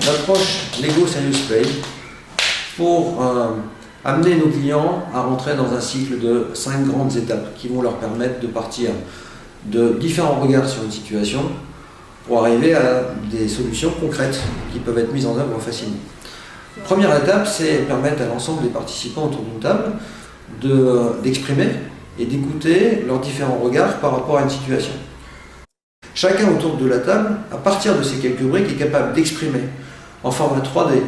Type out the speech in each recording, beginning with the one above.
l'approche Lego Serious Play pour amener nos clients à rentrer dans un cycle de 5 grandes étapes qui vont leur permettre de partir de différents regards sur une situation pour arriver à des solutions concrètes qui peuvent être mises en œuvre facilement. Première étape, c'est permettre à l'ensemble des participants autour d'une table d'exprimer et d'écouter leurs différents regards par rapport à une situation. Chacun autour de la table, à partir de ces quelques briques, est capable d'exprimer en format 3D,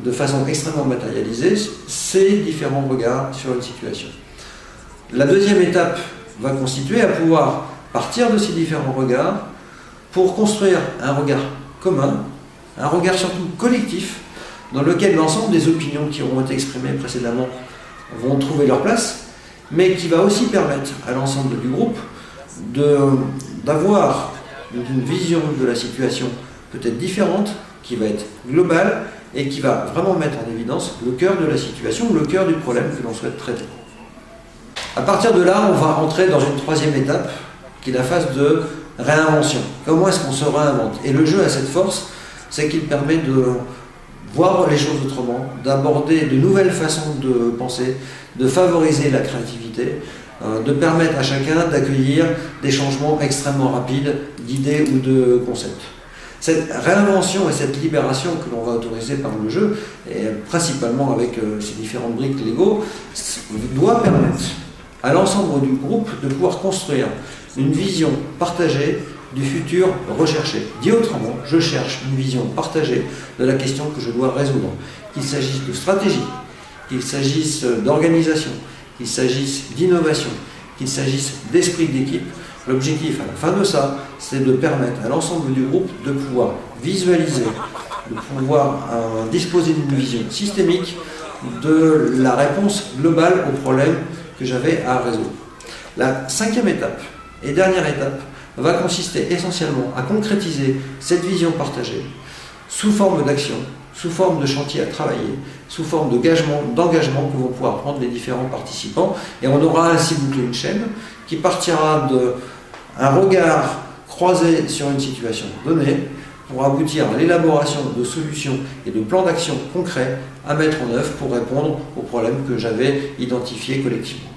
de façon extrêmement matérialisée, ses différents regards sur une situation. La deuxième étape va constituer à pouvoir partir de ces différents regards pour construire un regard commun, un regard surtout collectif, dans lequel l'ensemble des opinions qui auront été exprimées précédemment vont trouver leur place, mais qui va aussi permettre à l'ensemble du groupe d'avoir une vision de la situation peut-être différente, qui va être globale et qui va vraiment mettre en évidence le cœur de la situation, le cœur du problème que l'on souhaite traiter. À partir de là, on va entrer dans une troisième étape, qui est la phase de réinvention. Comment est-ce qu'on se réinvente? Et le jeu a cette force, c'est qu'il permet de voir les choses autrement, d'aborder de nouvelles façons de penser, de favoriser la créativité, de permettre à chacun d'accueillir des changements extrêmement rapides d'idées ou de concepts. Cette réinvention et cette libération que l'on va autoriser par le jeu, et principalement avec ces différentes briques Lego, doit permettre à l'ensemble du groupe de pouvoir construire une vision partagée du futur recherché. Dit autrement, je cherche une vision partagée de la question que je dois résoudre. Qu'il s'agisse de stratégie, qu'il s'agisse d'organisation, qu'il s'agisse d'innovation, qu'il s'agisse d'esprit d'équipe, l'objectif à la fin de ça, c'est de permettre à l'ensemble du groupe de pouvoir visualiser, de pouvoir disposer d'une vision systémique de la réponse globale au problème que j'avais à résoudre. La cinquième étape et dernière étape va consister essentiellement à concrétiser cette vision partagée sous forme d'action, sous forme de chantier à travailler, sous forme d'engagement que vont pouvoir prendre les différents participants. Et on aura ainsi bouclé une chaîne qui partira d'un regard croisé sur une situation donnée pour aboutir à l'élaboration de solutions et de plans d'action concrets à mettre en œuvre pour répondre aux problèmes que j'avais identifiés collectivement.